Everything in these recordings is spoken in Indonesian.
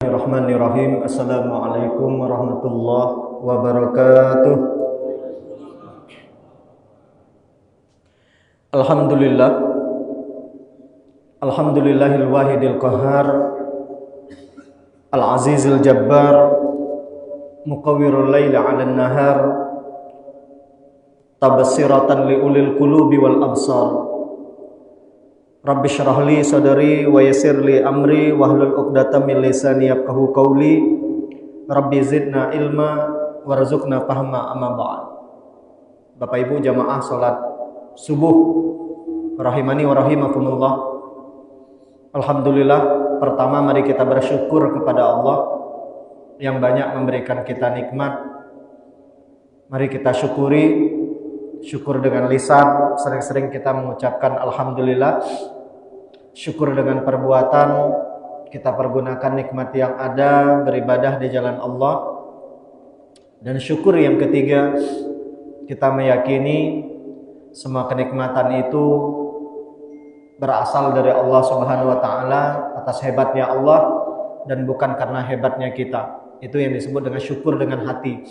Bismillahirrahmanirrahim. Assalamualaikum warahmatullahi wabarakatuh. Alhamdulillah. Alhamdulillahil wahidil qahhar, al-azizil jabbar, muqawwirul laili 'alan nahar, tabsiratan liulil qulubi wal absar. Rabbi syrah li sadri wa yassir li amri wahlul 'uqdatam min lisani yafqahu qawli. Rabbi zidna ilma warzuqna fahma, amma ba'd. Bapak Ibu jamaah salat subuh rahimani wa rahimakumullah. Alhamdulillah, pertama mari kita bersyukur kepada Allah yang banyak memberikan kita nikmat. Mari kita syukuri, syukur dengan lisan, sering-sering kita mengucapkan alhamdulillah. Syukur dengan perbuatan, kita pergunakan nikmat yang ada, beribadah di jalan Allah. Dan syukur yang ketiga, kita meyakini semua kenikmatan itu berasal dari Allah Subhanahu wa taala, atas hebatnya Allah dan bukan karena hebatnya kita. Itu yang disebut dengan syukur dengan hati.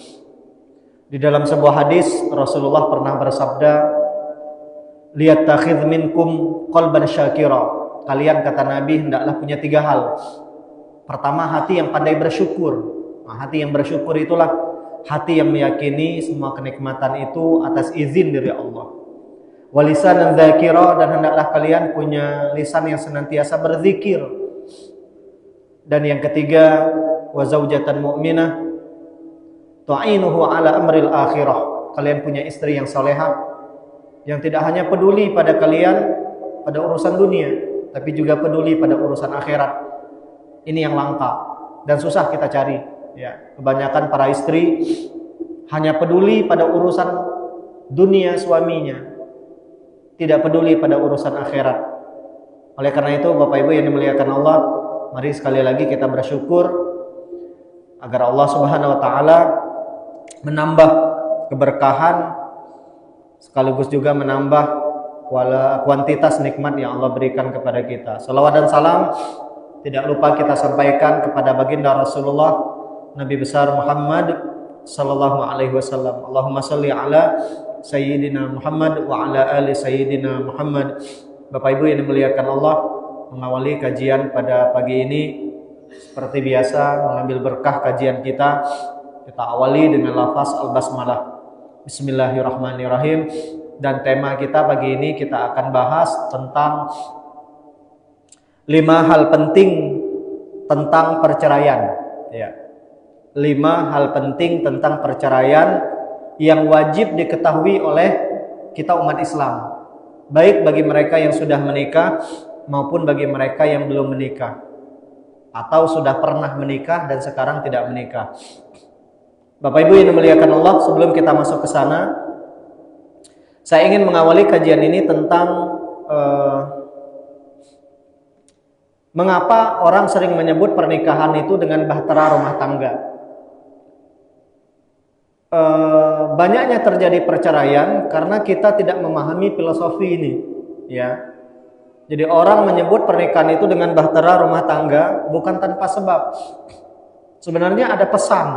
Di dalam sebuah hadis Rasulullah pernah bersabda, "Liyattakhidh minkum qalban syakira." Kalian, kata Nabi, hendaklah punya 3 hal. Pertama, hati yang pandai bersyukur. Nah, hati yang bersyukur itulah hati yang meyakini semua kenikmatan itu atas izin dari Allah. Walisanan dzakira, dan hendaklah kalian punya lisan yang senantiasa berzikir. Dan yang ketiga, wa zaujatan mu'minah tu'inuhu ala amril akhirah. Kalian punya istri yang salehah yang tidak hanya peduli pada kalian pada urusan dunia, tapi juga peduli pada urusan akhirat. Ini yang langka dan susah kita cari. Ya, kebanyakan para istri hanya peduli pada urusan dunia suaminya, tidak peduli pada urusan akhirat. Oleh karena itu, Bapak Ibu yang dimuliakan Allah, mari sekali lagi kita bersyukur agar Allah Subhanahu wa taala menambah keberkahan sekaligus juga menambah kuantitas nikmat yang Allah berikan kepada kita. Salawat dan salam tidak lupa kita sampaikan kepada baginda Rasulullah Nabi besar Muhammad sallallahu alaihi wasallam. Allahumma shalli ala sayyidina Muhammad wa ala ali sayyidina Muhammad. Bapak Ibu yang dimuliakan Allah, mengawali kajian pada pagi ini seperti biasa mengambil berkah kajian kita. Kita awali dengan lafaz al-basmalah. Bismillahirrahmanirrahim. Dan tema kita pagi ini kita akan bahas tentang 5 hal penting tentang perceraian. Ya. 5 hal penting tentang perceraian yang wajib diketahui oleh kita umat Islam, baik bagi mereka yang sudah menikah maupun bagi mereka yang belum menikah atau sudah pernah menikah dan sekarang tidak menikah. Bapak Ibu yang dimuliakan Allah, sebelum kita masuk ke sana, saya ingin mengawali kajian ini tentang mengapa orang sering menyebut pernikahan itu dengan bahtera rumah tangga. Banyaknya terjadi perceraian karena kita tidak memahami filosofi ini, ya. Jadi orang menyebut pernikahan itu dengan bahtera rumah tangga bukan tanpa sebab. Sebenarnya ada pesan,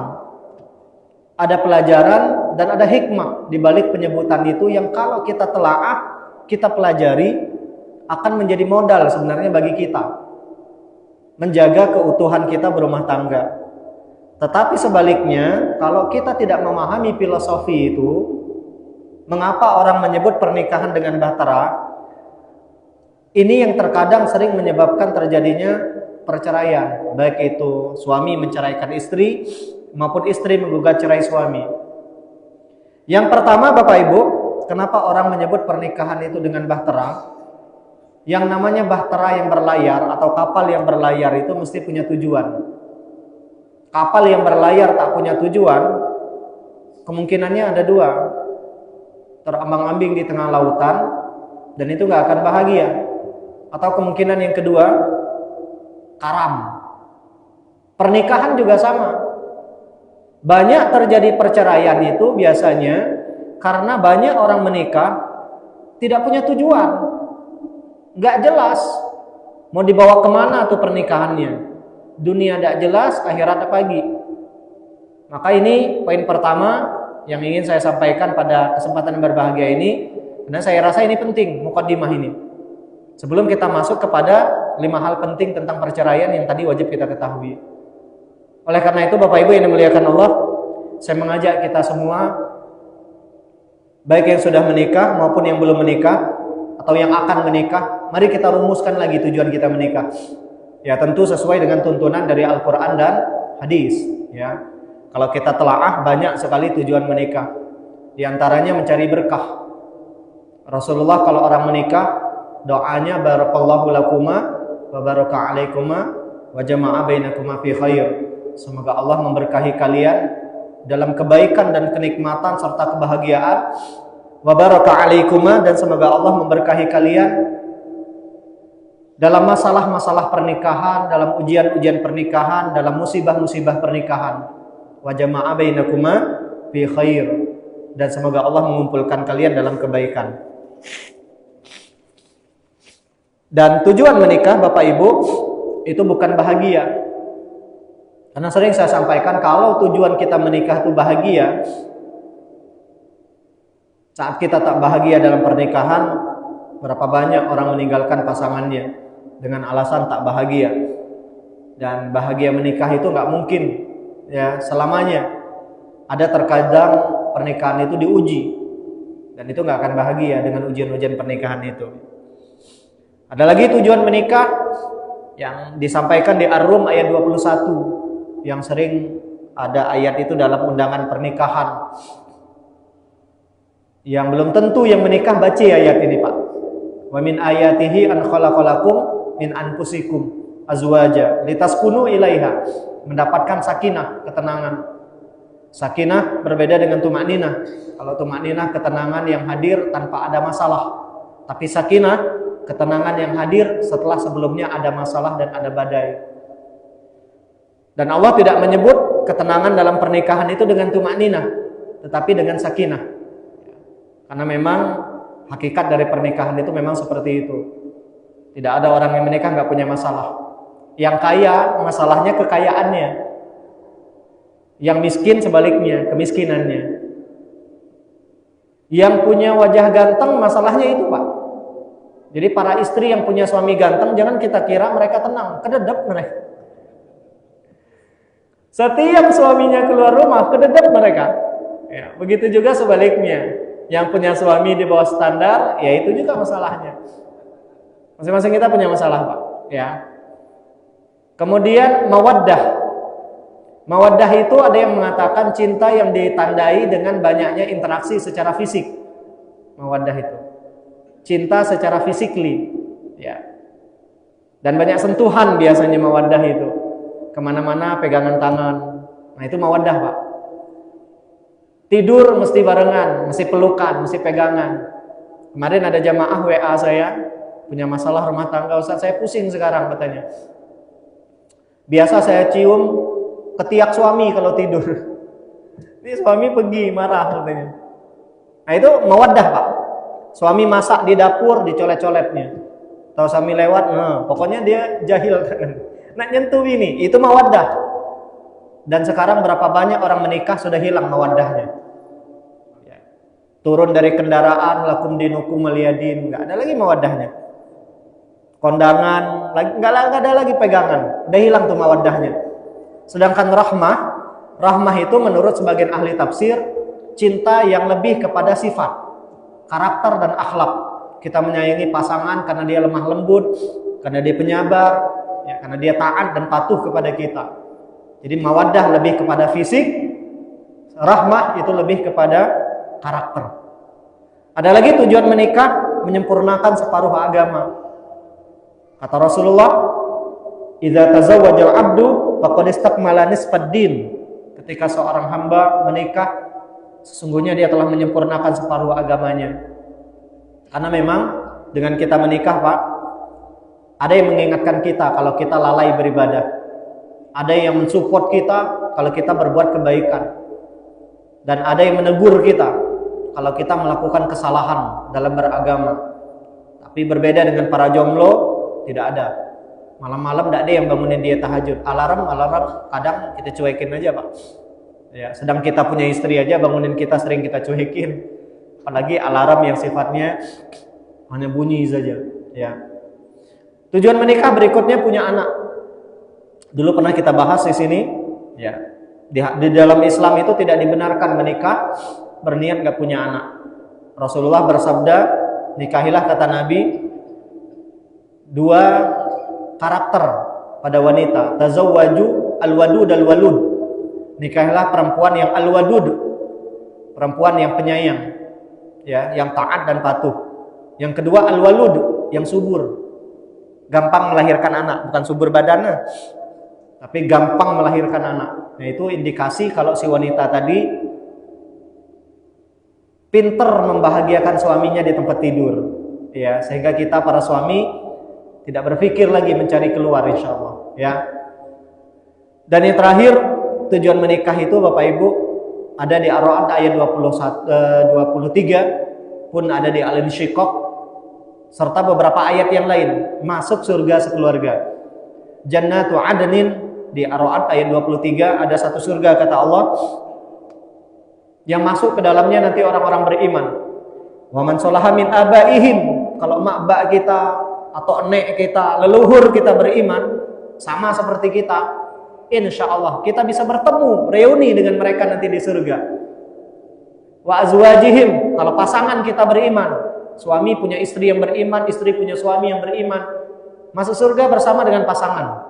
ada pelajaran dan ada hikmah di balik penyebutan itu yang kalau kita telaah, kita pelajari, akan menjadi modal sebenarnya bagi kita menjaga keutuhan kita berumah tangga. Tetapi sebaliknya, kalau kita tidak memahami filosofi itu, mengapa orang menyebut pernikahan dengan bahtera, ini yang terkadang sering menyebabkan terjadinya perceraian, baik itu suami menceraikan istri maupun istri menggugat cerai suami. Yang pertama, Bapak Ibu, kenapa orang menyebut pernikahan itu dengan bahtera? Yang namanya bahtera yang berlayar atau kapal yang berlayar itu mesti punya tujuan. Kapal yang berlayar tak punya tujuan, kemungkinannya ada 2. Terombang-ambing di tengah lautan dan itu gak akan bahagia. Atau kemungkinan yang kedua, karam. Pernikahan juga sama. Banyak terjadi perceraian itu biasanya karena banyak orang menikah tidak punya tujuan, nggak jelas mau dibawa kemana tuh pernikahannya. dunia tidak jelas, akhirat pagi. Maka ini poin pertama yang ingin saya sampaikan pada kesempatan berbahagia ini, karena saya rasa ini penting, mukaddimah ini. Sebelum kita masuk kepada 5 hal penting tentang perceraian yang tadi wajib kita ketahui. Oleh karena itu Bapak Ibu yang dimuliakan Allah, saya mengajak kita semua, baik yang sudah menikah maupun yang belum menikah atau yang akan menikah, mari kita rumuskan lagi tujuan kita menikah. Ya, tentu sesuai dengan tuntunan dari Al-Quran dan hadis. Ya, kalau kita telaah banyak sekali tujuan menikah. Di antaranya mencari berkah. Rasulullah kalau orang menikah, doanya barakallahu lakuma wa baraka alaikuma wa jama'a bainakuma fi khair. Semoga Allah memberkahi kalian dalam kebaikan dan kenikmatan serta kebahagiaan. Wa baraka alaikuma, dan semoga Allah memberkahi kalian dalam masalah-masalah pernikahan, dalam ujian-ujian pernikahan, dalam musibah-musibah pernikahan. Wa jama'a bainakuma fi khair, dan semoga Allah mengumpulkan kalian dalam kebaikan. Dan tujuan menikah Bapak Ibu itu bukan bahagia. Karena sering saya sampaikan, kalau tujuan kita menikah itu bahagia, saat kita tak bahagia dalam pernikahan, berapa banyak orang meninggalkan pasangannya dengan alasan tak bahagia. Dan bahagia menikah itu nggak mungkin ya selamanya. Ada terkadang pernikahan itu diuji, dan itu nggak akan bahagia dengan ujian-ujian pernikahan itu. Ada lagi tujuan menikah yang disampaikan di Ar-Rum ayat 21, yang sering ada ayat itu dalam undangan pernikahan. Yang belum tentu yang menikah baca ayat ini, Pak. Wa min ayatihi an khalaqalakum min anfusikum azwaja litaskunu ilaiha, mendapatkan sakinah, ketenangan. Sakinah berbeda dengan tumakninah. Kalau tumakninah ketenangan yang hadir tanpa ada masalah, tapi sakinah ketenangan yang hadir setelah sebelumnya ada masalah dan ada badai. Dan Allah tidak menyebut ketenangan dalam pernikahan itu dengan tumakninah, tetapi dengan sakinah. Karena memang hakikat dari pernikahan itu memang seperti itu. Tidak ada orang yang menikah nggak punya masalah. Yang kaya masalahnya kekayaannya, yang miskin sebaliknya kemiskinannya. Yang punya wajah ganteng masalahnya itu, Pak. Jadi para istri yang punya suami ganteng, jangan kita kira mereka tenang, kededep mereka. Setiap suaminya keluar rumah, kededep mereka. Ya, begitu juga sebaliknya. Yang punya suami di bawah standar, ya itu juga masalahnya. Masing-masing kita punya masalah, Pak. Ya. Kemudian mawaddah. Mawaddah itu ada yang mengatakan cinta yang ditandai dengan banyaknya interaksi secara fisik. Mawaddah itu cinta secara fisikly, ya. Dan banyak sentuhan biasanya mawaddah itu. Kemana-mana pegangan tangan. Nah itu mawaddah, Pak. Tidur mesti barengan, mesti pelukan, mesti pegangan. Kemarin ada jamaah WA saya, punya masalah rumah tangga, Ustaz saya pusing sekarang katanya. Biasa saya cium ketiak suami kalau tidur. Ini suami pergi marah katanya. Nah itu mawaddah, Pak. Suami masak di dapur, dicolet-coletnya. Tahu suami lewat, pokoknya dia jahil kan. Nak nyentuh ini, itu mawaddah. Dan sekarang berapa banyak orang menikah sudah hilang mawaddahnya. Ya. Turun dari kendaraan, lakum dinukum waliyadin, nggak ada lagi mawaddahnya. Kondangan, nggak ada lagi pegangan, udah hilang tuh mawaddahnya. Sedangkan rahmah itu menurut sebagian ahli tafsir, cinta yang lebih kepada sifat, karakter dan akhlak. Kita menyayangi pasangan karena dia lemah lembut, karena dia penyabar, ya, karena dia taat dan patuh kepada kita. Jadi mawaddah lebih kepada fisik, rahmah itu lebih kepada karakter. Ada lagi tujuan menikah, menyempurnakan separuh agama. Kata Rasulullah, "Idza tazawwajal 'abdu faqad istakmala nisfad din." Ketika seorang hamba menikah, sesungguhnya dia telah menyempurnakan separuh agamanya. Karena memang dengan kita menikah, Pak, ada yang mengingatkan kita kalau kita lalai beribadah. Ada yang mensupport kita kalau kita berbuat kebaikan. Dan ada yang menegur kita kalau kita melakukan kesalahan dalam beragama. Tapi berbeda dengan para jomblo, tidak ada. Malam-malam tidak ada yang bangunin dia tahajud. Alarm kadang kita cuekin aja Pak. Ya, sedang kita punya istri aja bangunin kita sering kita cuekin. Apalagi alarm yang sifatnya hanya bunyi saja. Ya. Tujuan menikah berikutnya punya anak. Dulu pernah kita bahas di sini. Ya. Di dalam Islam itu tidak dibenarkan menikah berniat nggak punya anak. Rasulullah bersabda, nikahilah kata Nabi 2 karakter pada wanita, tazawwaju al-wadud al-walud. Nikahilah perempuan yang al-wadud, perempuan yang penyayang, ya, yang taat dan patuh. Yang kedua al-walud, yang subur, gampang melahirkan anak, bukan subur badannya, tapi gampang melahirkan anak. Nah, itu indikasi kalau si wanita tadi pinter membahagiakan suaminya di tempat tidur, ya, sehingga kita para suami tidak berpikir lagi mencari keluar, insya Allah, ya. Dan yang terakhir, tujuan menikah itu Bapak Ibu ada di Ar-Ra'd ayat 23, pun ada di Al-Insyiqaq, serta beberapa ayat yang lain, masuk surga sekeluarga. Jannatu adnin di Ar-Ra'd ayat 23, ada satu surga kata Allah yang masuk ke dalamnya nanti orang-orang beriman. Wa man sholaha min abaihim, kalau mak bak kita atau nek kita, leluhur kita beriman sama seperti kita, insya Allah kita bisa bertemu, reuni dengan mereka nanti di surga. Wa azwajihim, kalau pasangan kita beriman, suami punya istri yang beriman, istri punya suami yang beriman, masuk surga bersama dengan pasangan.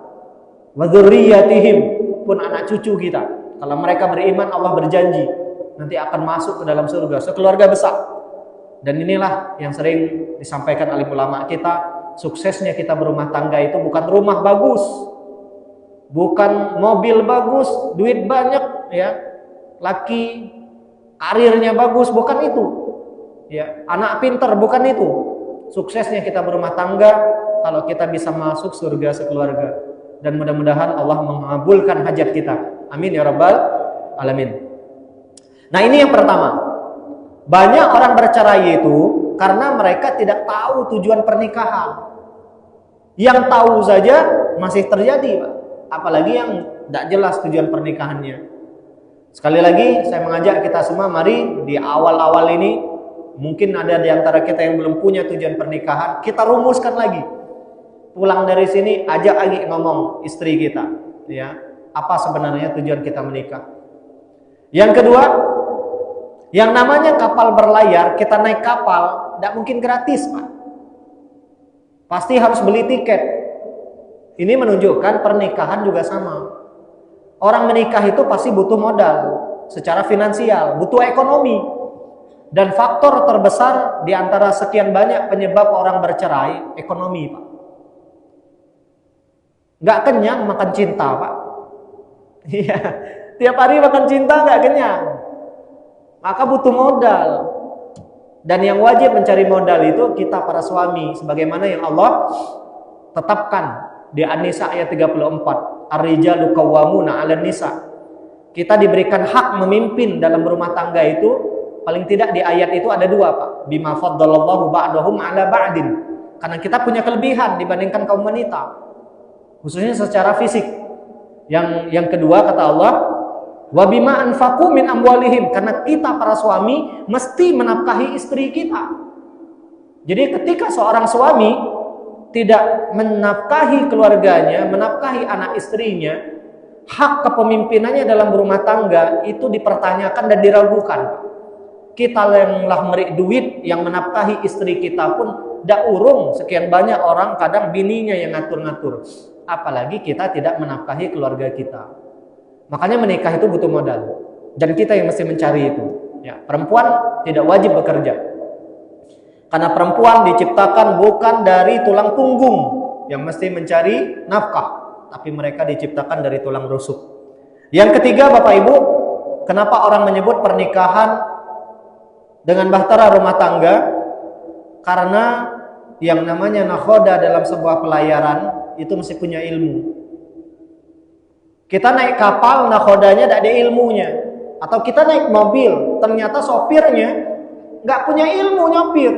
Wa dzurriyyatihim, pun anak cucu kita, kalau mereka beriman, Allah berjanji nanti akan masuk ke dalam surga sekeluarga besar. Dan inilah yang sering disampaikan oleh ulama kita, suksesnya kita berumah tangga itu bukan rumah bagus, bukan mobil bagus, duit banyak, ya, laki karirnya bagus, bukan itu, ya, anak pinter, bukan itu. Suksesnya kita berumah tangga kalau kita bisa masuk surga sekeluarga, dan mudah-mudahan Allah mengabulkan hajat kita, amin ya rabbal alamin. Nah, ini yang pertama. Banyak orang bercerai itu karena mereka tidak tahu tujuan pernikahan. Yang tahu saja masih terjadi, Pak. Apalagi yang tidak jelas tujuan pernikahannya. Sekali lagi saya mengajak kita semua, mari di awal-awal ini, mungkin ada di antara kita yang belum punya tujuan pernikahan, kita rumuskan lagi. Pulang dari sini, ajak lagi ngomong istri kita, ya, apa sebenarnya tujuan kita menikah. Yang kedua, yang namanya kapal berlayar, kita naik kapal, tidak mungkin gratis, Pak. Pasti harus beli tiket. Ini menunjukkan pernikahan juga sama. Orang menikah itu pasti butuh modal, secara finansial, butuh ekonomi. Dan faktor terbesar di antara sekian banyak penyebab orang bercerai, ekonomi, Pak. Nggak kenyang makan cinta, Pak. Iya, tiap hari makan cinta nggak kenyang. Maka butuh modal. Dan yang wajib mencari modal itu kita para suami, sebagaimana yang Allah tetapkan di An-Nisa ayat 34. Ar-rijalu qawwamuna 'alan nisa. Kita diberikan hak memimpin dalam rumah tangga itu, paling tidak di ayat itu ada 2, Pak. Bima faddalallahu ba'dahum 'ala ba'din. Karena kita punya kelebihan dibandingkan kaum wanita, khususnya secara fisik. Yang kedua kata Allah, wa bima anfaqu min amwalihim, karena kita para suami mesti menafkahi istri kita. Jadi ketika seorang suami tidak menafkahi keluarganya, menafkahi anak istrinya, hak kepemimpinannya dalam rumah tangga itu dipertanyakan dan diragukan. Kita yang lah merik duit, yang menafkahi istri kita pun dak urung, sekian banyak orang kadang bininya yang ngatur-ngatur. Apalagi kita tidak menafkahi keluarga kita. Makanya menikah itu butuh modal, dan kita yang mesti mencari itu. Ya, perempuan tidak wajib bekerja, karena perempuan diciptakan bukan dari tulang punggung yang mesti mencari nafkah, tapi mereka diciptakan dari tulang rusuk. Yang ketiga, Bapak Ibu, kenapa orang menyebut pernikahan dengan bahtera rumah tangga? Karena yang namanya nakhoda dalam sebuah pelayaran itu mesti punya ilmu. Kita naik kapal, nakhodanya tidak ada ilmunya. Atau kita naik mobil, ternyata sopirnya nggak punya ilmu nyopir.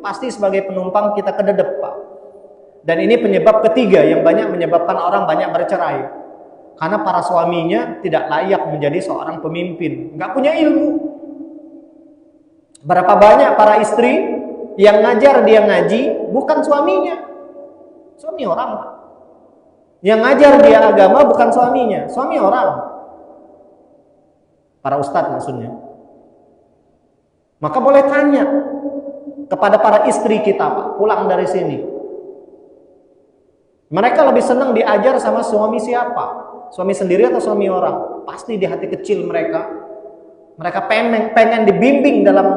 Pasti sebagai penumpang kita kededep, Pak. Dan ini penyebab ketiga yang banyak menyebabkan orang banyak bercerai. Karena para suaminya tidak layak menjadi seorang pemimpin, nggak punya ilmu. Berapa banyak para istri yang ngajar dia ngaji bukan suaminya, suami orang. Yang ngajar dia agama bukan suaminya, suami orang. Para ustadz maksudnya. Maka boleh tanya kepada para istri kita, Pak, pulang dari sini. Mereka lebih senang diajar sama suami siapa? Suami sendiri atau suami orang? Pasti di hati kecil mereka pengen dibimbing dalam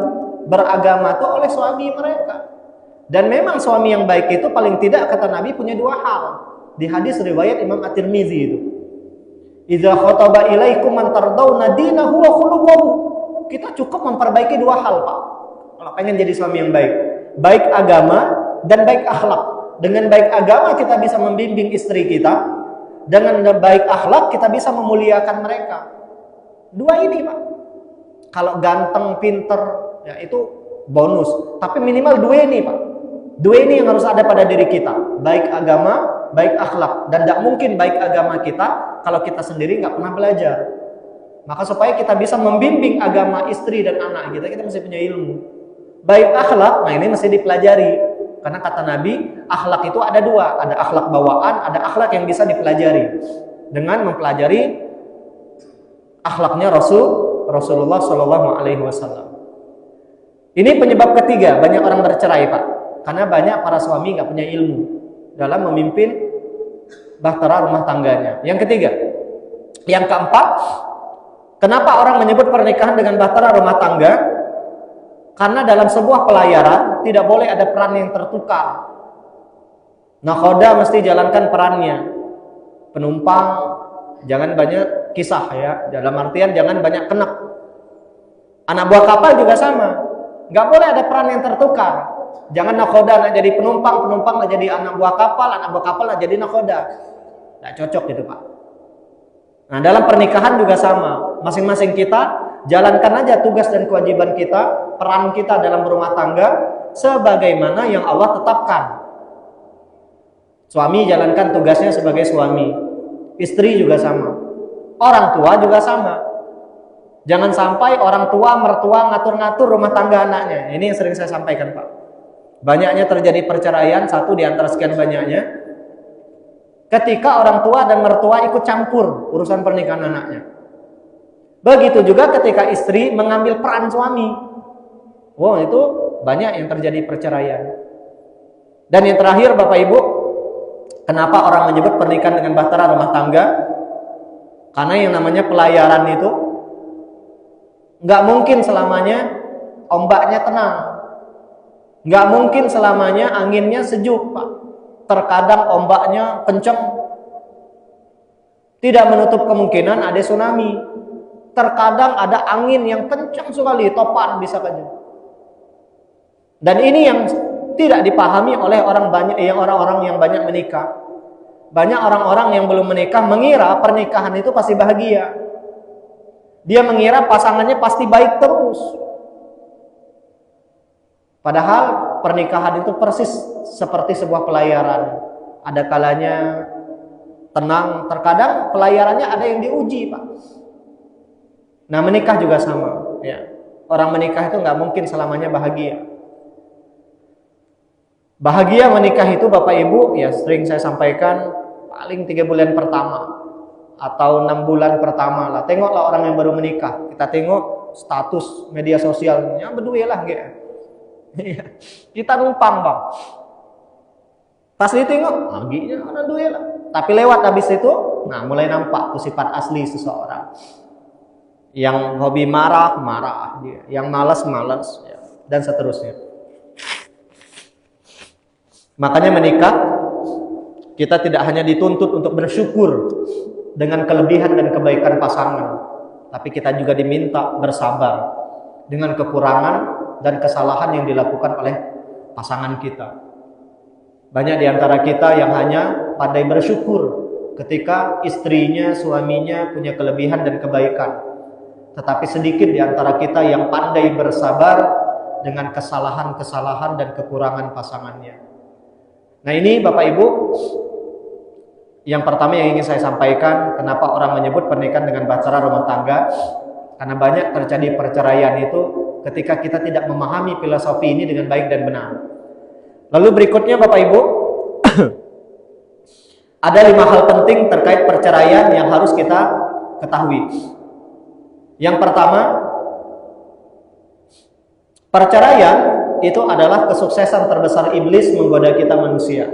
beragama itu oleh suami mereka. Dan memang suami yang baik itu paling tidak kata Nabi punya dua hal. Di hadis riwayat Imam At-Tirmizi itu. Idza khataba ilaikum man tardawna dinahu wa khuluquhu. Kita cukup memperbaiki dua hal, Pak. Kalau pengen jadi suami yang baik, baik agama dan baik akhlak. Dengan baik agama kita bisa membimbing istri kita, dengan baik akhlak kita bisa memuliakan mereka. Dua ini, Pak. Kalau ganteng, pinter, ya itu bonus. Tapi minimal dua ini, Pak. Dua ini yang harus ada pada diri kita. Baik agama, baik akhlak. Dan tidak mungkin baik agama kita kalau kita sendiri nggak pernah belajar. Maka supaya kita bisa membimbing agama istri dan anak kita mesti punya ilmu. Baik akhlak, nah ini mesti dipelajari. Karena kata Nabi, akhlak itu ada dua. Ada akhlak bawaan, ada akhlak yang bisa dipelajari. Dengan mempelajari akhlaknya Rasulullah Shallallahu Alaihi Wasallam. Ini penyebab ketiga, banyak orang bercerai, Pak. Karena banyak para suami nggak punya ilmu dalam memimpin bahtera rumah tangganya. Yang ketiga. Yang keempat, kenapa orang menyebut pernikahan dengan bahtera rumah tangga? Karena dalam sebuah pelayaran tidak boleh ada peran yang tertukar. Nakhoda mesti jalankan perannya. Penumpang jangan banyak kisah ya. Dalam artian jangan banyak kenek. Anak buah kapal juga sama. Nggak boleh ada peran yang tertukar. Jangan nakhoda nak jadi penumpang, penumpang nak jadi anak buah kapal nak jadi nakhoda. Nggak cocok gitu, Pak. Nah, dalam pernikahan juga sama. Masing-masing kita jalankan aja tugas dan kewajiban kita, peran kita dalam berumah tangga sebagaimana yang Allah tetapkan. Suami jalankan tugasnya sebagai suami. Istri juga sama. Orang tua juga sama. Jangan sampai orang tua, mertua ngatur-ngatur rumah tangga anaknya. Ini yang sering saya sampaikan, Pak. Banyaknya terjadi perceraian, satu di antara sekian banyaknya, ketika orang tua dan mertua ikut campur urusan pernikahan anaknya. Begitu juga ketika istri mengambil peran suami. Wow, itu banyak yang terjadi perceraian. Dan yang terakhir, Bapak Ibu, kenapa orang menyebut pernikahan dengan bahtera rumah tangga? Karena yang namanya pelayaran itu nggak mungkin selamanya ombaknya tenang. Nggak mungkin selamanya anginnya sejuk, Pak. Terkadang ombaknya kencang. Tidak menutup kemungkinan ada tsunami. Terkadang ada angin yang kencang sekali, topan bisa saja. Dan ini yang tidak dipahami oleh orang-orang yang banyak menikah. Banyak orang-orang yang belum menikah mengira pernikahan itu pasti bahagia. Dia mengira pasangannya pasti baik terus. Padahal pernikahan itu persis seperti sebuah pelayaran. Ada kalanya tenang, terkadang pelayarannya ada yang diuji, Pak. Nah, menikah juga sama. Ya. Orang menikah itu nggak mungkin selamanya bahagia. Bahagia menikah itu, Bapak Ibu, ya sering saya sampaikan, paling 3 bulan pertama atau 6 bulan pertama lah. Tengoklah orang yang baru menikah. Kita tengok status media sosialnya, berdua lah, kita numpang, Bang. Pas ditengok, giginya ada dua lah. Tapi lewat habis itu, nah mulai nampak tuh sifat asli seseorang. Yang hobi marah dia, yang malas ya, dan seterusnya. Makanya menikah, kita tidak hanya dituntut untuk bersyukur dengan kelebihan dan kebaikan pasangan, tapi kita juga diminta bersabar dengan kekurangan dan kesalahan yang dilakukan oleh pasangan kita. Banyak di antara kita yang hanya pandai bersyukur ketika istrinya, suaminya punya kelebihan dan kebaikan. Tetapi sedikit di antara kita yang pandai bersabar dengan kesalahan-kesalahan dan kekurangan pasangannya. Nah ini Bapak Ibu, yang pertama yang ingin saya sampaikan, kenapa orang menyebut pernikahan dengan bahtera rumah tangga. Karena banyak terjadi perceraian itu ketika kita tidak memahami filosofi ini dengan baik dan benar. Lalu berikutnya Bapak Ibu, ada 5 hal penting terkait perceraian yang harus kita ketahui. Yang pertama, perceraian itu adalah kesuksesan terbesar iblis menggoda kita manusia.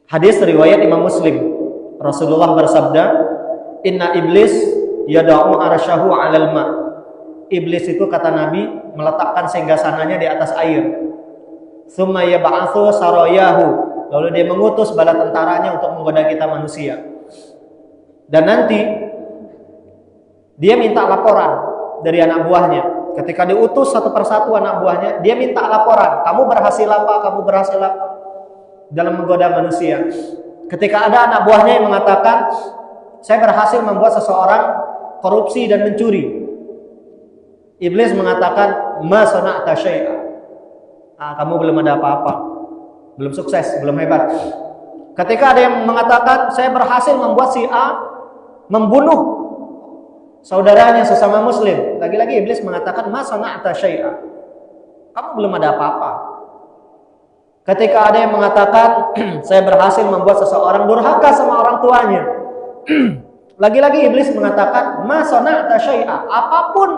Hadis riwayat Imam Muslim, Rasulullah bersabda, "Inna iblis yada'u arsyahu 'alal ma." Iblis itu kata Nabi meletakkan singgasananya di atas air. Tsumma yab'atsu sarayahu, lalu dia mengutus bala tentaranya untuk menggoda kita manusia. Dan nanti dia minta laporan dari anak buahnya. Ketika diutus satu persatu anak buahnya, dia minta laporan, kamu berhasil apa, kamu berhasil apa dalam menggoda manusia. Ketika ada anak buahnya yang mengatakan, saya berhasil membuat seseorang korupsi dan mencuri, iblis mengatakan, ma sana'ta syai'a, kamu belum ada apa-apa, belum sukses, belum hebat. Ketika ada yang mengatakan, saya berhasil membuat si A membunuh saudaranya sesama muslim, lagi-lagi iblis mengatakan, ma sana'ta syai'a, kamu belum ada apa-apa. Ketika ada yang mengatakan, saya berhasil membuat seseorang durhaka sama orang tuanya, lagi-lagi iblis mengatakan, ma sana'ta syai'a, apapun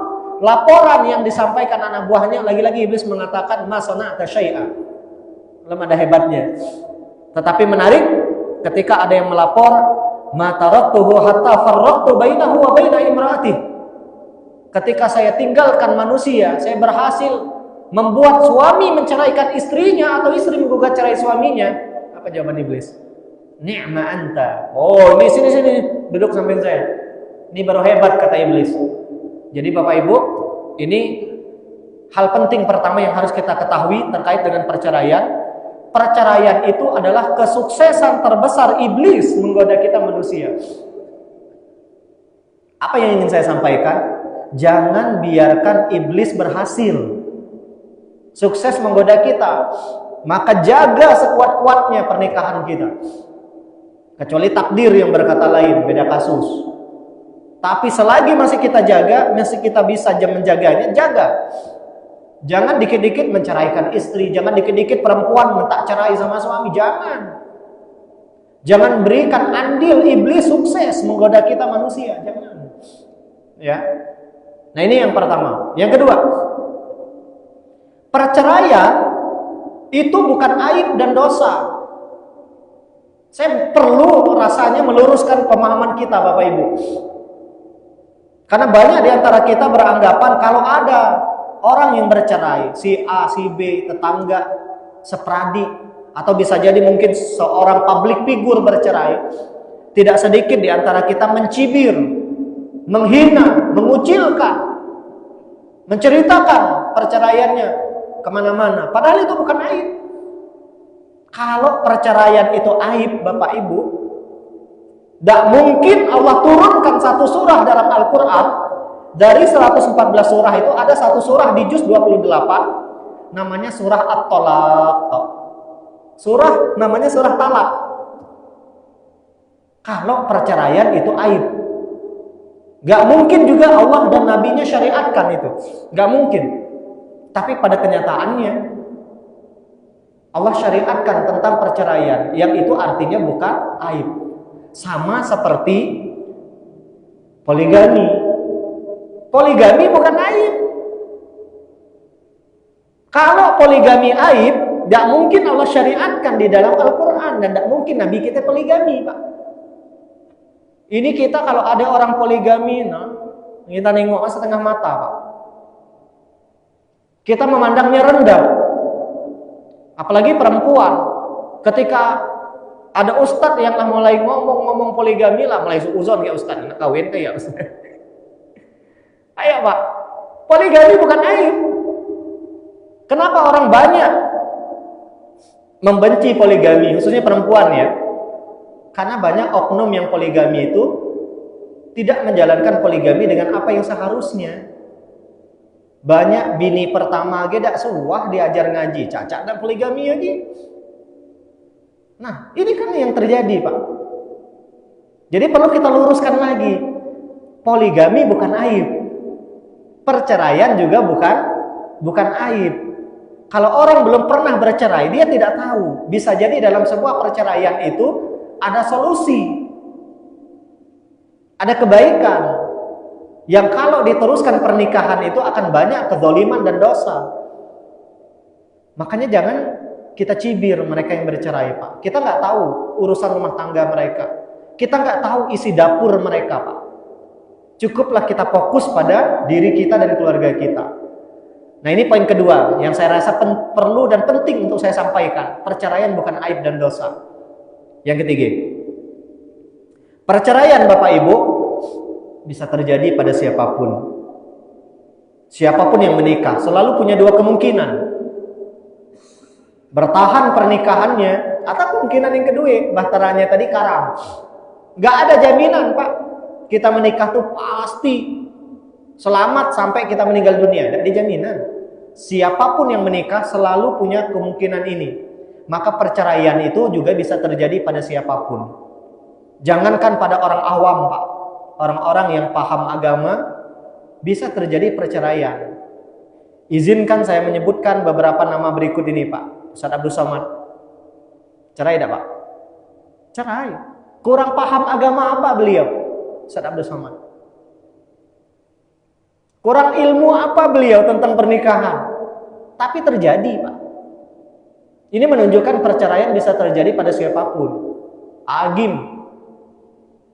laporan yang disampaikan anak buahnya, lagi-lagi iblis mengatakan, ma sana'ta syai'a, belum ada hebatnya. Tetapi menarik, ketika ada yang melapor, ma taraktuhu hatta farraqtu bainahu wa baina imraatih, ketika saya tinggalkan manusia, saya berhasil membuat suami menceraikan istrinya atau istri menggugat cerai suaminya. Apa jawaban iblis? Ni'ma anta. Oh, ini sini duduk samping saya. Ini baru hebat, kata iblis. Jadi Bapak Ibu, ini hal penting pertama yang harus kita ketahui terkait dengan perceraian. Perceraian itu adalah kesuksesan terbesar iblis menggoda kita manusia. Apa yang ingin saya sampaikan? Jangan biarkan iblis berhasil sukses menggoda kita, maka jaga sekuat-kuatnya pernikahan kita. Kecuali takdir yang berkata lain, beda kasus. Tapi selagi masih kita jaga, masih kita bisa menjaganya, jaga. Jangan dikit-dikit menceraikan istri, jangan dikit-dikit perempuan minta cerai sama suami, jangan. Jangan berikan andil iblis sukses menggoda kita manusia, jangan. Ya. Nah, ini yang pertama. Yang kedua, perceraian itu bukan aib dan dosa. Saya perlu rasanya meluruskan pemahaman kita, Bapak Ibu. Karena banyak di antara kita beranggapan kalau ada orang yang bercerai, si A, si B, tetangga, sepradi, atau bisa jadi mungkin seorang public figure bercerai, tidak sedikit di antara kita mencibir, menghina, mengucilkan, menceritakan perceraiannya kemana-mana. Padahal itu bukan aib. Kalau perceraian itu aib, Bapak Ibu, tidak mungkin Allah turunkan satu surah dalam Al-Quran. Dari 114 surah itu ada satu surah di juz 28, namanya surah At-Tolaq. Surah namanya surah talak. Kalau perceraian itu aib, gak mungkin juga Allah dan Nabi-Nya syariatkan itu, gak mungkin. Tapi pada kenyataannya Allah syariatkan tentang perceraian, yang itu artinya bukan aib. Sama seperti poligami. Poligami bukan aib. Kalau poligami aib, tidak mungkin Allah syariatkan di dalam Al-Quran, dan tidak mungkin Nabi kita poligami, Pak. Ini kita kalau ada orang poligami, nah, kita nengok setengah mata, Pak. Kita memandangnya rendah. Apalagi perempuan. Ketika ada ustadz yang mulai ngomong poligami lah, mulai suuzon ya ustadz, nak kawin kayak ustadz. Ayo Pak, poligami bukan aib. Kenapa orang banyak membenci poligami, khususnya perempuan ya? Karena banyak oknum yang poligami itu tidak menjalankan poligami dengan apa yang seharusnya. Banyak bini pertama aja dak suah diajar ngaji, cacat dan poligami lagi. Nah, ini kan yang terjadi, Pak. Jadi perlu kita luruskan lagi. Poligami bukan aib. Perceraian juga bukan aib. Kalau orang belum pernah bercerai, dia tidak tahu. Bisa jadi dalam sebuah perceraian itu ada solusi. Ada kebaikan. Yang kalau diteruskan pernikahan itu akan banyak kezaliman dan dosa. Makanya jangan kita cibir mereka yang bercerai, Pak. Kita nggak tahu urusan rumah tangga mereka. Kita nggak tahu isi dapur mereka, Pak. Cukuplah kita fokus pada diri kita dan keluarga kita. Nah, ini poin kedua yang saya rasa perlu dan penting untuk saya sampaikan. Perceraian bukan aib dan dosa. Yang ketiga, perceraian Bapak Ibu bisa terjadi pada siapapun. Siapapun yang menikah selalu punya dua kemungkinan. Bertahan pernikahannya atau kemungkinan yang kedua, bahtaranya tadi karam. Gak ada jaminan, Pak. Kita menikah tuh pasti selamat sampai kita meninggal dunia. Gak ada jaminan. Siapapun yang menikah selalu punya kemungkinan ini. Maka perceraian itu juga bisa terjadi pada siapapun. Jangankan pada orang awam, Pak. Orang-orang yang paham agama bisa terjadi perceraian. Izinkan saya menyebutkan beberapa nama berikut ini, Pak. Ustaz Abdul Somad. Cerai tidak, Pak? Cerai. Kurang paham agama apa beliau? Ustaz Abdul Somad. Kurang ilmu apa beliau tentang pernikahan? Tapi terjadi, Pak. Ini menunjukkan perceraian bisa terjadi pada siapapun. Agim.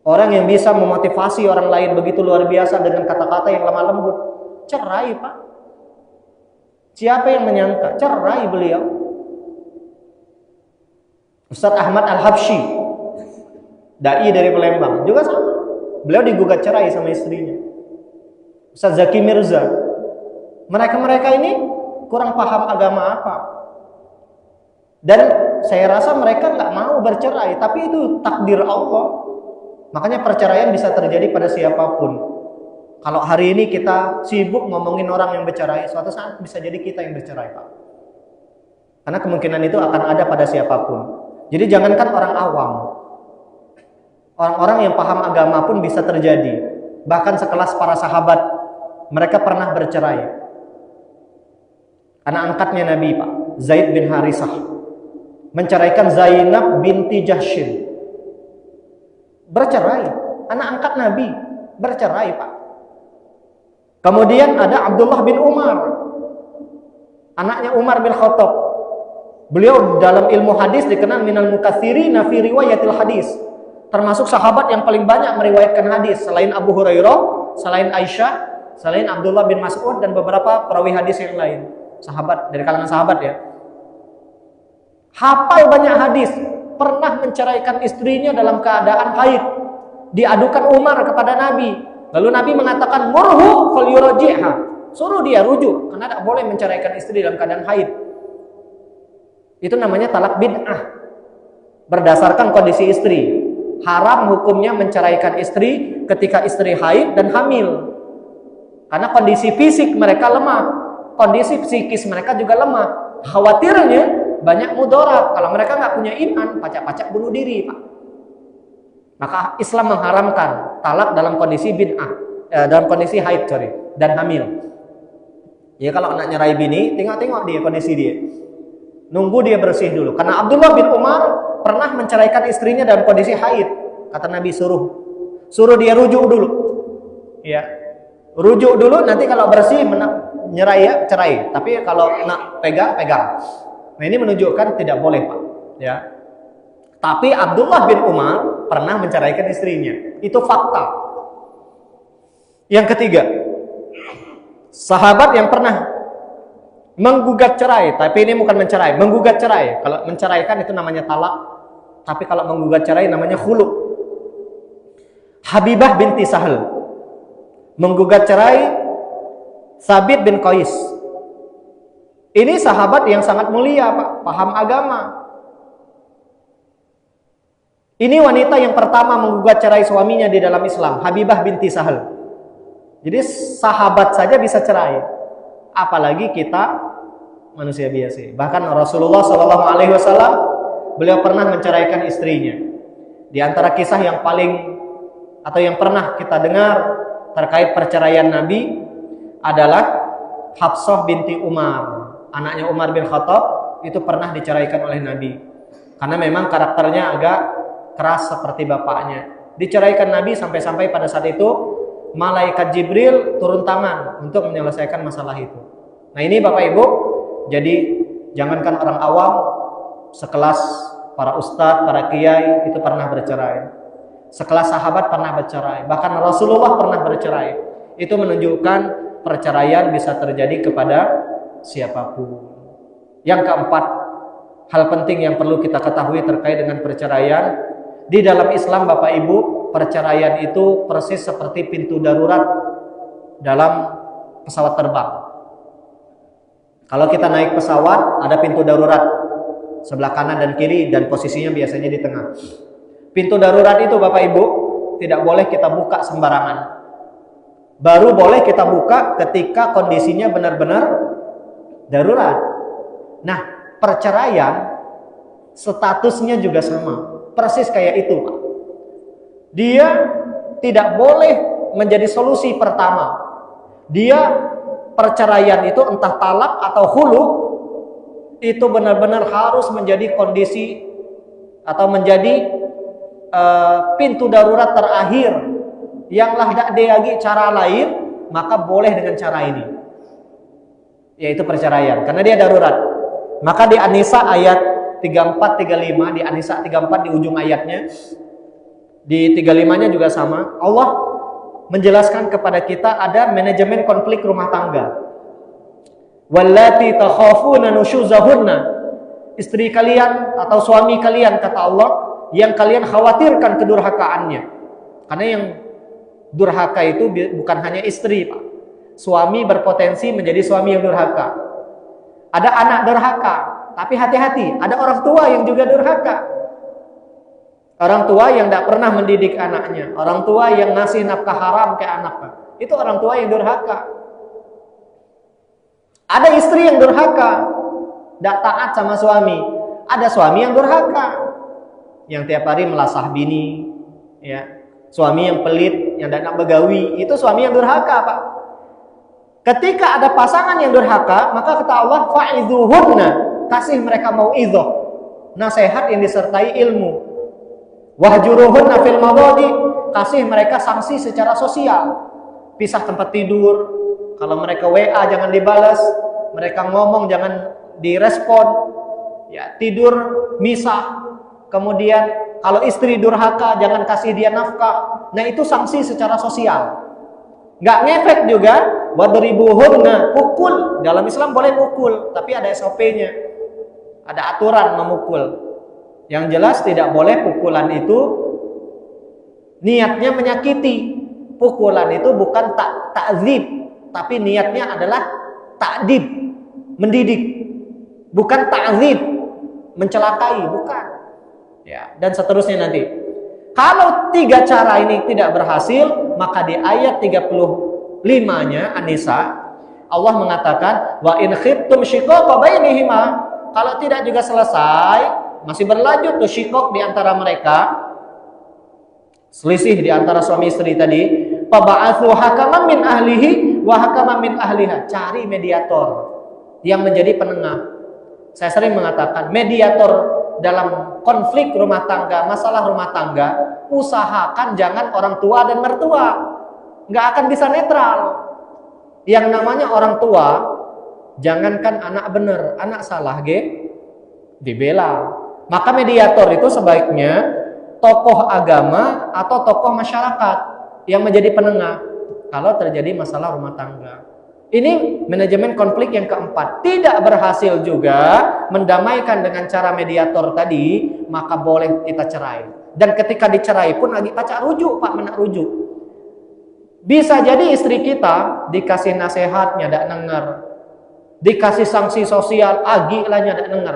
Orang yang bisa memotivasi orang lain begitu luar biasa dengan kata-kata yang lemah lembut. Cerai, Pak. Siapa yang menyangka? Cerai beliau. Ustaz Ahmad Al-Habsyi, dai dari Palembang, juga sama. Beliau digugat cerai sama istrinya. Ustaz Zaki Mirza. Mereka-mereka ini kurang paham agama apa. Dan saya rasa mereka nggak mau bercerai, tapi itu takdir Allah. Makanya perceraian bisa terjadi pada siapapun. Kalau hari ini kita sibuk ngomongin orang yang bercerai, suatu saat bisa jadi kita yang bercerai, Pak. Karena kemungkinan itu akan ada pada siapapun. Jadi jangankan orang awam, orang-orang yang paham agama pun bisa terjadi. Bahkan sekelas para sahabat, mereka pernah bercerai. Anak angkatnya Nabi, Pak, Zaid bin Harisah, menceraikan Zainab binti Jahsyin. Bercerai, anak angkat Nabi bercerai, Pak. Kemudian ada Abdullah bin Umar, anaknya Umar bin Khattab. Beliau dalam ilmu hadis dikenal minal mukatsirina fi riwayatil hadis. Termasuk sahabat yang paling banyak meriwayatkan hadis selain Abu Hurairah, selain Aisyah, selain Abdullah bin Mas'ud dan beberapa perawi hadis yang lain. Sahabat dari kalangan sahabat ya. Hafal banyak hadis, pernah menceraikan istrinya dalam keadaan haid. Diadukan Umar kepada Nabi. Lalu Nabi mengatakan, "Murhu falyuraji'ha." Suruh dia rujuk karena tidak boleh menceraikan istri dalam keadaan haid. Itu namanya talak bid'ah. Berdasarkan kondisi istri. Haram hukumnya menceraikan istri ketika istri haid dan hamil. Karena kondisi fisik mereka lemah. Kondisi psikis mereka juga lemah. Khawatirnya banyak mudarat. Kalau mereka nggak punya iman, pacak-pacak bunuh diri, Pak. Maka Islam mengharamkan talak dalam kondisi bid'ah. Dalam kondisi haid, dan hamil. Ya kalau anaknya rai bini, tengok-tengok dia kondisi dia. Nunggu dia bersih dulu. Karena Abdullah bin Umar pernah menceraikan istrinya dalam kondisi haid. Kata Nabi suruh dia rujuk dulu. Ya. Rujuk dulu, nanti kalau bersih nyerai ya, cerai. Tapi kalau nak pegang. Nah, ini menunjukkan tidak boleh, Pak. Ya. Tapi Abdullah bin Umar pernah menceraikan istrinya. Itu fakta. Yang ketiga, sahabat yang pernah menggugat cerai, tapi ini bukan mencerai, menggugat cerai. Kalau menceraikan itu namanya talak, tapi kalau menggugat cerai namanya khulu. Habibah binti Sahal menggugat cerai Sabit bin Qais. Ini sahabat yang sangat mulia, Pak, paham agama. Ini wanita yang pertama menggugat cerai suaminya di dalam Islam, Habibah binti Sahal. Jadi sahabat saja bisa cerai, apalagi kita manusia biasa. Bahkan Rasulullah SAW beliau pernah menceraikan istrinya. Di antara kisah yang paling atau yang pernah kita dengar terkait perceraian Nabi adalah Hafsah binti Umar, anaknya Umar bin Khattab, itu pernah diceraikan oleh Nabi. Karena memang karakternya agak keras seperti bapaknya. Diceraikan Nabi sampai-sampai pada saat itu malaikat Jibril turun tangan untuk menyelesaikan masalah itu. Nah ini Bapak Ibu, jadi jangankan orang awam, sekelas para ustadz, para kiai itu pernah bercerai. Sekelas sahabat pernah bercerai. Bahkan Rasulullah pernah bercerai. Itu menunjukkan perceraian bisa terjadi kepada siapapun. Yang keempat, hal penting yang perlu kita ketahui terkait dengan perceraian. Di dalam Islam Bapak Ibu, perceraian itu persis seperti pintu darurat dalam pesawat terbang. Kalau kita naik pesawat, ada pintu darurat sebelah kanan dan kiri, dan posisinya biasanya di tengah. Pintu darurat itu Bapak Ibu tidak boleh kita buka sembarangan. Baru boleh kita buka ketika kondisinya benar-benar darurat. Nah, perceraian statusnya juga sama, persis kayak itu, Pak. Dia tidak boleh menjadi solusi pertama. Dia perceraian itu entah talak atau hulu, itu benar-benar harus menjadi kondisi atau menjadi pintu darurat terakhir. Yang lah tidak lagi cara lain, maka boleh dengan cara ini, yaitu perceraian, karena dia darurat. Maka di An-Nisa ayat 34-35, di An-Nisa 34 di ujung ayatnya, di 35-nya juga sama, Allah menjelaskan kepada kita ada manajemen konflik rumah tangga. Wallati takhafuna nusyuzahunna, istri kalian atau suami kalian, kata Allah, yang kalian khawatirkan kedurhakaannya. Karena yang durhaka itu bukan hanya istri, Pak. Suami berpotensi menjadi suami yang durhaka. Ada anak durhaka, tapi hati-hati, ada orang tua yang juga durhaka. Orang tua yang tidak pernah mendidik anaknya, orang tua yang ngasih nafkah haram ke anaknya, itu orang tua yang durhaka. Ada istri yang durhaka, tidak taat sama suami. Ada suami yang durhaka, yang tiap hari melasah bini, ya. Suami yang pelit, yang tidak begawi, itu suami yang durhaka, Pak. Ketika ada pasangan yang durhaka, maka kata Allah, fa'idhuhunna, kasih mereka mau'idhah, nasihat yang disertai ilmu. Wahjuruhunna fil madadi, kasih mereka sanksi secara sosial. Pisah tempat tidur, kalau mereka WA jangan dibalas, mereka ngomong jangan direspon. Ya, tidur misah. Kemudian kalau istri durhaka jangan kasih dia nafkah. Nah, itu sanksi secara sosial. Nggak ngefek juga. Wadribuhunna, pukul. Dalam Islam boleh pukul, tapi ada SOP-nya. Ada aturan memukul. Yang jelas tidak boleh pukulan itu niatnya menyakiti. Pukulan itu bukan ta'zib, tapi niatnya adalah ta'dib, mendidik. Bukan ta'zib, mencelakai, bukan. Ya, dan seterusnya nanti. Kalau tiga cara ini tidak berhasil, maka di ayat 35-nya An-Nisa Allah mengatakan wa in khiftum shiqaqa bainihima, kalau tidak juga selesai, masih berlanjut tuh shiqaq di antara mereka, selisih di antara suami istri tadi, faba'atsu hakaman min ahlihi wa hakaman min ahliha, cari mediator yang menjadi penengah. Saya sering mengatakan mediator dalam konflik rumah tangga, masalah rumah tangga, usahakan jangan orang tua dan mertua. Nggak akan bisa netral. Yang namanya orang tua, jangankan anak benar, anak salah dibela. Maka mediator itu sebaiknya tokoh agama atau tokoh masyarakat yang menjadi penengah kalau terjadi masalah rumah tangga. Ini manajemen konflik yang keempat. Tidak berhasil juga mendamaikan dengan cara mediator tadi, maka boleh kita cerai. Dan ketika dicerai pun lagi pacar rujuk, Pak, menak rujuk. Bisa jadi istri kita dikasih nasihatnya tidak dengar, dikasih sanksi sosial agilahnya tidak dengar,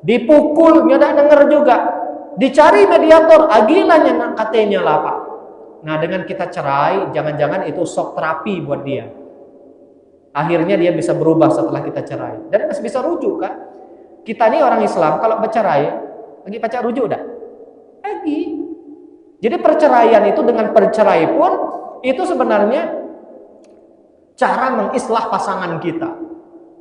dipukulnya tidak dengar juga, dicari mediator agilahnya katanya lah, Pak. Nah, dengan kita cerai, jangan-jangan itu shock terapi buat dia. Akhirnya dia bisa berubah setelah kita cerai. Dan masih bisa rujuk, kan? Kita ini orang Islam, kalau bercerai, Lagi pacar rujuk dah? Lagi. Jadi perceraian itu dengan percerai pun itu sebenarnya cara mengislah pasangan kita.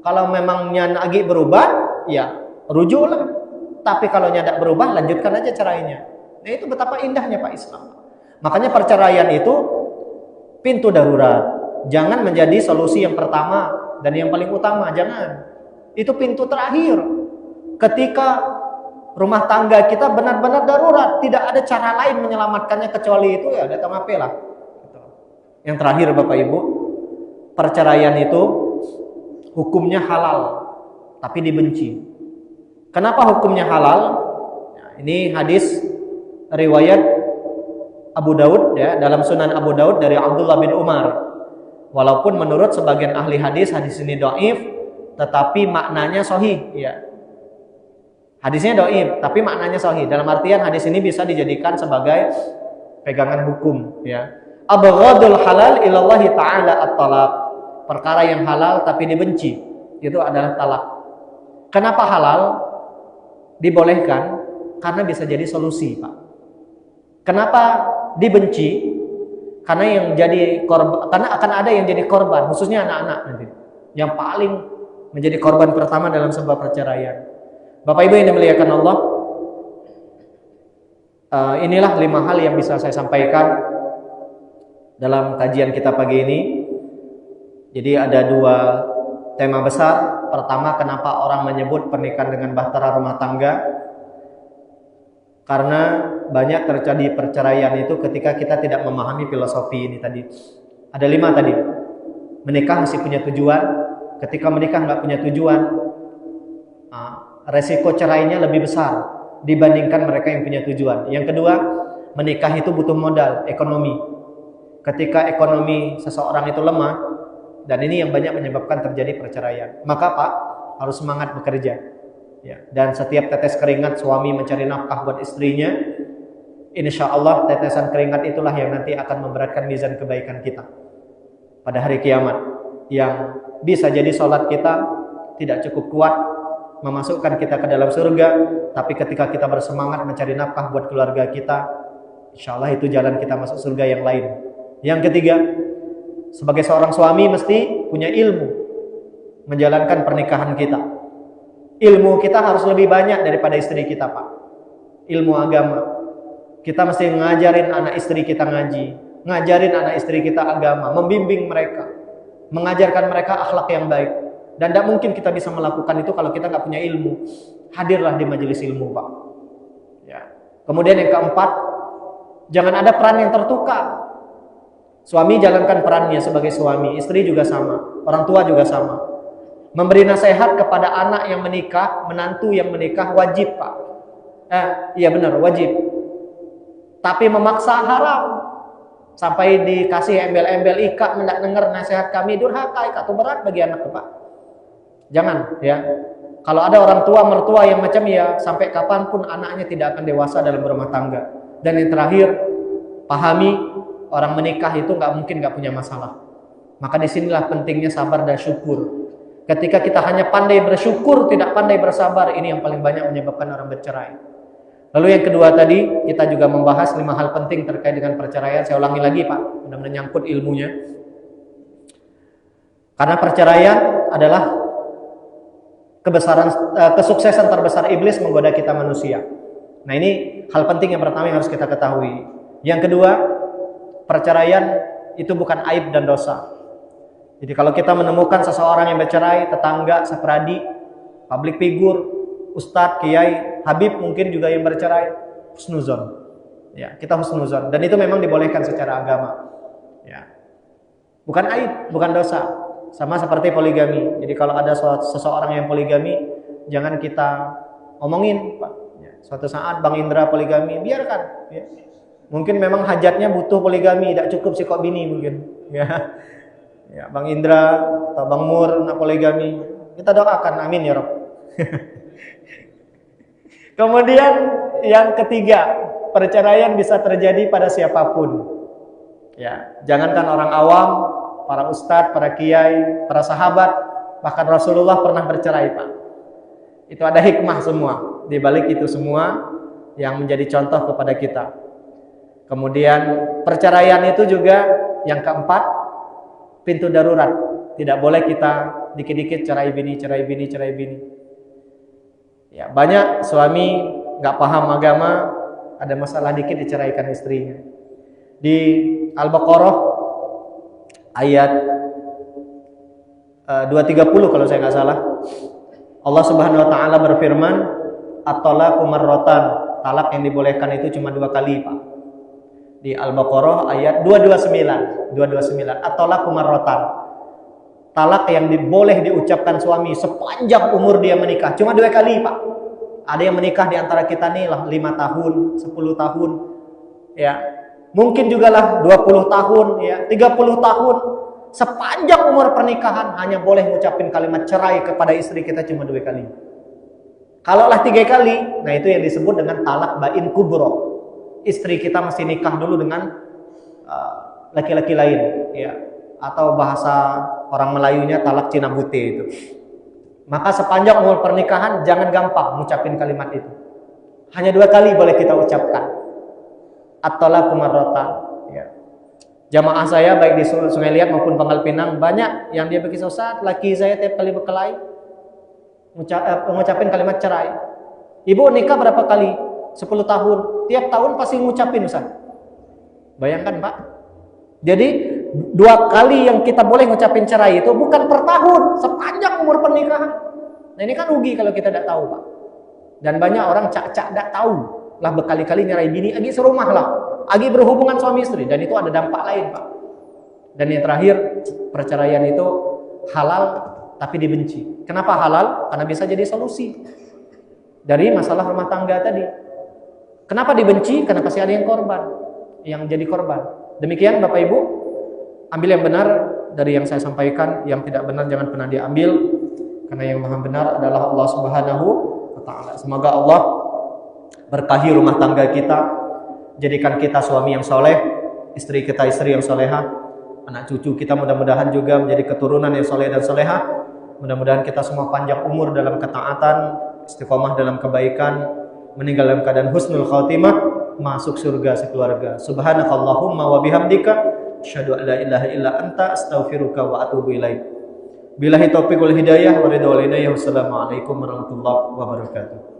Kalau memangnya lagi berubah, ya rujuklah. Tapi kalau nyadak berubah, lanjutkan aja cerainya. Nah itu betapa indahnya Pak Islam. Makanya perceraian itu pintu darurat. Jangan menjadi solusi yang pertama dan yang paling utama. Jangan. Itu pintu terakhir. Ketika rumah tangga kita benar-benar darurat, tidak ada cara lain menyelamatkannya kecuali itu, ya datang apa lah. Yang terakhir Bapak Ibu, perceraian itu hukumnya halal, tapi dibenci. Kenapa hukumnya halal? Nah, ini hadis riwayat Abu Daud ya, dalam Sunan Abu Daud dari Abdullah bin Umar. Walaupun menurut sebagian ahli hadis ini dhaif, tetapi maknanya sahih ya. Hadisnya dhaif, tapi maknanya sahih. Dalam artian hadis ini bisa dijadikan sebagai pegangan hukum ya. Abghadul halal ilallahi ta'ala at-talaq. Perkara yang halal tapi dibenci, itu adalah talak. Kenapa halal? Dibolehkan karena bisa jadi solusi, Pak. Kenapa dibenci? Karena yang jadi korban, karena akan ada yang jadi korban, khususnya anak-anak nanti, yang paling menjadi korban pertama dalam sebuah perceraian. Bapak Ibu yang dimuliakan Allah, inilah 5 hal yang bisa saya sampaikan dalam kajian kita pagi ini. Jadi ada 2 tema besar. Pertama, kenapa orang menyebut pernikahan dengan bahtera rumah tangga? Karena banyak terjadi perceraian itu ketika kita tidak memahami filosofi ini tadi. Ada 5 tadi. Menikah mesti punya tujuan. Ketika menikah nggak punya tujuan, resiko cerainya lebih besar dibandingkan mereka yang punya tujuan. Yang kedua, menikah itu butuh modal, ekonomi. Ketika ekonomi seseorang itu lemah, dan ini yang banyak menyebabkan terjadi perceraian, maka Pak harus semangat bekerja. Ya, dan setiap tetes keringat suami mencari nafkah buat istrinya, insya Allah tetesan keringat itulah yang nanti akan memberatkan mizan kebaikan kita pada hari kiamat. Yang bisa jadi sholat kita tidak cukup kuat memasukkan kita ke dalam surga, tapi ketika kita bersemangat mencari nafkah buat keluarga kita, insya Allah itu jalan kita masuk surga yang lain. Yang ketiga, sebagai seorang suami mesti punya ilmu menjalankan pernikahan kita. Ilmu kita harus lebih banyak daripada istri kita, Pak. Ilmu agama. Kita mesti ngajarin anak istri kita ngaji, ngajarin anak istri kita agama, membimbing mereka, mengajarkan mereka akhlak yang baik. Dan tidak mungkin kita bisa melakukan itu kalau kita nggak punya ilmu. Hadirlah di majelis ilmu, Pak. Ya. Kemudian yang keempat, jangan ada peran yang tertukar. Suami jalankan perannya sebagai suami, istri juga sama, orang tua juga sama. Memberi nasihat kepada anak yang menikah, menantu yang menikah wajib, Pak. Iya benar, wajib. Tapi memaksa haram. Sampai dikasih embel-embel ikat, mendak dengar nasihat kami, durhaka, ikat itu berat bagi anak, Pak. Jangan ya. Kalau ada orang tua mertua yang macam ya, sampai kapanpun anaknya tidak akan dewasa dalam berumah tangga. Dan yang terakhir, pahami orang menikah itu nggak mungkin nggak punya masalah. Maka disinilah pentingnya sabar dan syukur. Ketika kita hanya pandai bersyukur, tidak pandai bersabar, ini yang paling banyak menyebabkan orang bercerai. Lalu yang kedua tadi, kita juga membahas 5 hal penting terkait dengan perceraian. Saya ulangi lagi, Pak, mudah-mudahan menyangkut ilmunya. Karena perceraian adalah kesuksesan terbesar iblis menggoda kita manusia. Nah ini hal penting yang pertama yang harus kita ketahui. Yang kedua, perceraian itu bukan aib dan dosa. Jadi kalau kita menemukan seseorang yang bercerai, tetangga, seperadi, public figure, ustadz, kiai, habib mungkin juga yang bercerai, husnuzon. Ya, kita husnuzon. Dan itu memang dibolehkan secara agama. Ya. Bukan aib, bukan dosa. Sama seperti poligami. Jadi kalau ada seseorang yang poligami, jangan kita omongin, Pak. Ya, suatu saat Bang Indra poligami, biarkan. Ya. Mungkin memang hajatnya butuh poligami, tidak cukup si kok bini mungkin. Ya. Ya, Bang Indra atau Bang Mur nak poligami, kita doakan, amin ya Rabb. Kemudian yang ketiga, perceraian bisa terjadi pada siapapun. Ya, jangankan orang awam, para ustadz, para kiai, para sahabat, bahkan Rasulullah pernah bercerai, Pak. Itu ada hikmah semua. di balik itu semua yang menjadi contoh kepada kita. Kemudian perceraian itu juga yang keempat, pintu darurat. Tidak boleh kita dikit-dikit cerai bini. Ya, banyak suami nggak paham agama, ada masalah dikit diceraikan istrinya. Di Al-Baqarah ayat 230 kalau saya nggak salah, Allah Subhanahu wa taala berfirman, at-talaqu marratan, talak yang dibolehkan itu cuma 2 kali, Pak. Di Al-Baqarah ayat 229, at-talaqu marratan. Talak yang boleh diucapkan suami sepanjang umur dia menikah cuma 2 kali, Pak. Ada yang menikah di antara kita nih lah 5 tahun, 10 tahun, ya. Mungkin juga lah 20 tahun, ya, 30 tahun. Sepanjang umur pernikahan hanya boleh mengucapkan kalimat cerai kepada istri kita cuma 2 kali. Kalau lah 3 kali, nah itu yang disebut dengan talak bain kubro. Istri kita masih nikah dulu dengan laki-laki lain, ya. Atau bahasa orang Melayunya talak Cina Bute itu. Maka sepanjang umur pernikahan jangan gampang mengucapkan kalimat itu. Hanya 2 kali boleh kita ucapkan. At-talaqu marratan, ya. Jamaah saya baik di Sungai Liat maupun Pangkal Pinang banyak yang dia berkisah, Ustaz, laki saya tiap kali berkelahi mengucapkan kalimat cerai. Ibu nikah berapa kali? 10 tahun. Tiap tahun pasti ngucapin, Ustaz. Bayangkan, Pak. Jadi 2 kali yang kita boleh ngucapin cerai itu bukan per tahun, sepanjang umur pernikahan. Nah ini kan rugi kalau kita tidak tahu, Pak. Dan banyak orang cak-cak tidak tahu lah berkali-kali nyerai bini, agi serumah lah, agi berhubungan suami istri, dan itu ada dampak lain, Pak. Dan yang terakhir, perceraian itu halal tapi dibenci. Kenapa halal? Karena bisa jadi solusi dari masalah rumah tangga tadi. Kenapa dibenci? Karena pasti ada yang korban, yang jadi korban. Demikian Bapak Ibu, ambil yang benar dari yang saya sampaikan, yang tidak benar jangan pernah diambil, karena yang maha benar adalah Allah Subhanahu wa taala. Semoga Allah berkahi rumah tangga kita, jadikan kita suami yang soleh, istri kita istri yang solehah, anak cucu kita mudah-mudahan juga menjadi keturunan yang soleh dan solehah. Mudah-mudahan kita semua panjang umur dalam ketaatan, istiqomah dalam kebaikan, meninggal dalam keadaan husnul khatimah, masuk surga sekeluarga. Subhanakallahumma wa bihamdika asyhadu an la ilaha illa anta astaghfiruka wa atubu ilaik. Billahi taufiq wal hidayah wa ridha wal hidayah. Wassalamualaikum warahmatullahi wabarakatuh.